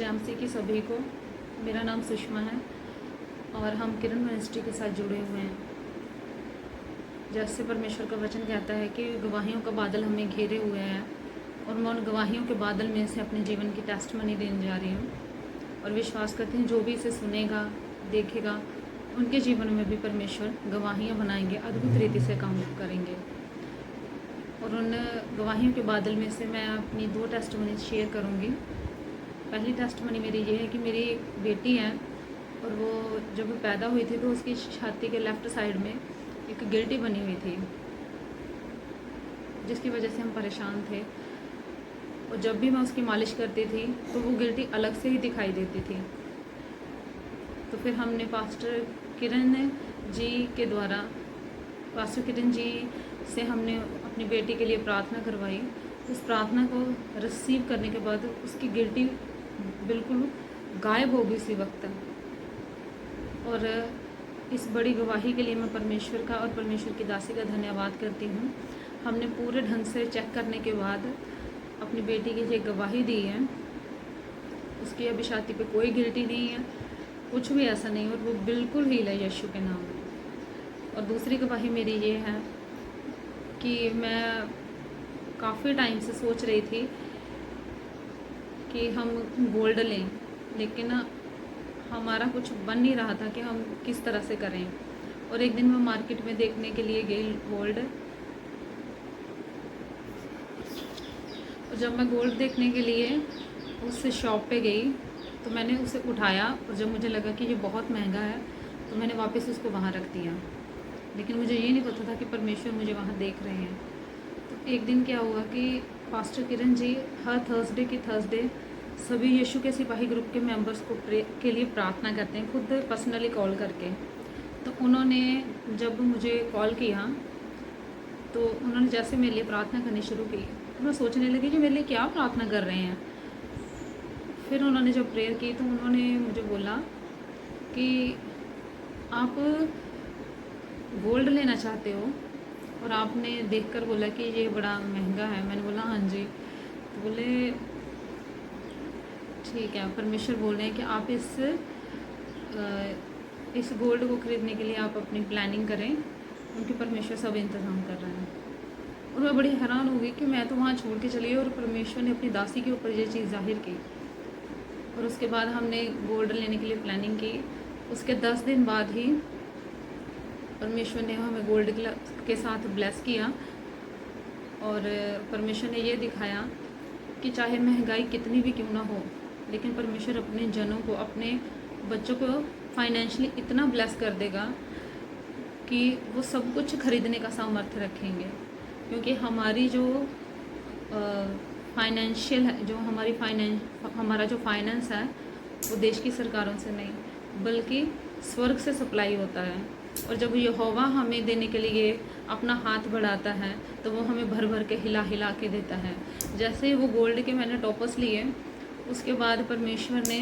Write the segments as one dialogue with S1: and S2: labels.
S1: JMC की सभी को, मेरा नाम सुषमा है और हम किरण मिनिस्ट्री के साथ जुड़े हुए हैं। जैसे परमेश्वर का वचन कहता है कि गवाहियों का बादल हमें घेरे हुए हैं और मैं उन गवाहियों के बादल में से अपने जीवन की टेस्टमनी देने जा रही हूँ और विश्वास करती हूँ जो भी इसे सुनेगा, देखेगा, उनके जीवन में भी परमेश्वर गवाहियाँ बनाएंगे, अद्भुत रीति से काम करेंगे। और उन गवाहियों के बादल में से मैं अपनी 2 टेस्टमनी शेयर करूँगी। पहली टेस्टमनी मेरी ये है कि मेरी एक बेटी है और वो जब पैदा हुई थी तो उसकी छाती के लेफ़्ट साइड में एक गिल्टी बनी हुई थी, जिसकी वजह से हम परेशान थे। और जब भी मैं उसकी मालिश करती थी तो वो गिल्टी अलग से ही दिखाई देती थी। तो फिर हमने पास्टर किरण जी के द्वारा, पास्टर किरण जी से हमने अपनी बेटी के लिए प्रार्थना करवाई। उस प्रार्थना को रिसीव करने के बाद उसकी गिल्टी बिल्कुल गायब हो गई उसी वक्त। और इस बड़ी गवाही के लिए मैं परमेश्वर का और परमेश्वर की दासी का धन्यवाद करती हूँ। हमने पूरे ढंग से चेक करने के बाद अपनी बेटी की ये गवाही दी है। उसकी अभी छाती पे कोई गिल्टी नहीं है, कुछ भी ऐसा नहीं, और वो बिल्कुल हील है यीशु के नाम में। और दूसरी गवाही मेरी ये है कि मैं काफ़ी टाइम से सोच रही थी कि हम गोल्ड लें, लेकिन हमारा कुछ बन नहीं रहा था कि हम किस तरह से करें। और एक दिन मैं मार्केट में देखने के लिए गई गोल्ड, और जब मैं गोल्ड देखने के लिए उस शॉप पे गई तो मैंने उसे उठाया और जब मुझे लगा कि ये बहुत महंगा है तो मैंने वापस उसको वहाँ रख दिया। लेकिन मुझे ये नहीं पता था कि परमेश्वर मुझे वहाँ देख रहे हैं। तो एक दिन क्या हुआ कि पास्टर किरण जी हर थर्सडे सभी यीशु के सिपाही ग्रुप के मेंबर्स को के लिए प्रार्थना करते हैं, खुद पर्सनली कॉल करके। तो उन्होंने जब मुझे कॉल किया तो उन्होंने जैसे मेरे लिए प्रार्थना करनी शुरू की तो मैं सोचने लगी कि मेरे लिए क्या प्रार्थना कर रहे हैं। फिर उन्होंने जब प्रेयर की तो उन्होंने मुझे बोला कि आप गोल्ड लेना चाहते हो और आपने देखकर बोला कि ये बड़ा महंगा है। मैंने बोला हाँ जी। तो बोले ठीक है, परमेश्वर बोल रहे हैं कि आप इस गोल्ड को ख़रीदने के लिए आप अपनी प्लानिंग करें, क्योंकि परमेश्वर सब इंतज़ाम कर रहे हैं। और मैं बड़ी हैरान हो गई कि मैं तो वहाँ छोड़ के चली गई और परमेश्वर ने अपनी दासी के ऊपर ये चीज़ जाहिर की। और उसके बाद हमने गोल्ड लेने के लिए प्लानिंग की। उसके 10 दिन बाद ही परमेश्वर ने हमें गोल्ड के साथ ब्लेस किया और परमेश्वर ने ये दिखाया कि चाहे महंगाई कितनी भी क्यों ना हो, लेकिन परमेश्वर अपने जनों को, अपने बच्चों को फाइनेंशियली इतना ब्लेस कर देगा कि वो सब कुछ खरीदने का सामर्थ्य रखेंगे। क्योंकि हमारी जो फाइनेंशियल है, जो हमारा जो फाइनेंस है वो देश की सरकारों से नहीं बल्कि स्वर्ग से सप्लाई होता है। और जब यहोवा हमें देने के लिए अपना हाथ बढ़ाता है तो वो हमें भर भर के हिला हिला के देता है। जैसे वो गोल्ड के मैंने टॉपर्स लिए, उसके बाद परमेश्वर ने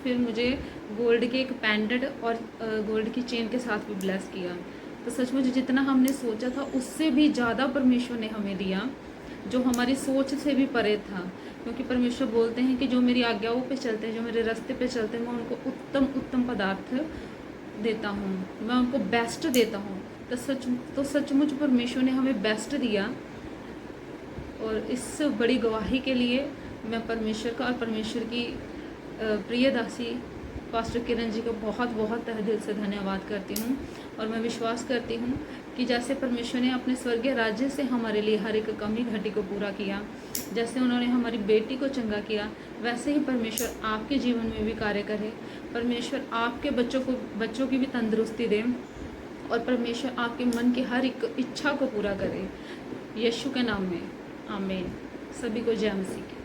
S1: फिर मुझे गोल्ड के एक पेंडेंट और गोल्ड की चेन के साथ भी ब्लेस किया। तो सचमुच जितना हमने सोचा था उससे भी ज़्यादा परमेश्वर ने हमें दिया, जो हमारी सोच से भी परे था। क्योंकि परमेश्वर बोलते हैं कि जो मेरी आज्ञाओं पे चलते हैं, जो मेरे रास्ते पे चलते हैं, मैं उनको उत्तम उत्तम पदार्थ देता हूँ, मैं उनको बेस्ट देता हूँ। तो सचमुच परमेश्वर ने हमें बेस्ट दिया। और इस बड़ी गवाही के लिए मैं परमेश्वर का और परमेश्वर की प्रिय दासी पास्टर किरण जी को बहुत बहुत तहे दिल से धन्यवाद करती हूँ। और मैं विश्वास करती हूँ कि जैसे परमेश्वर ने अपने स्वर्गीय राज्य से हमारे लिए हर एक कमी घटी को पूरा किया, जैसे उन्होंने हमारी बेटी को चंगा किया, वैसे ही परमेश्वर आपके जीवन में भी कार्य करे। परमेश्वर आपके बच्चों की भी तंदुरुस्ती दे और परमेश्वर आपके मन की हर एक इच्छा को पूरा करे, यीशु के नाम में आमीन। सभी को जय मसीह।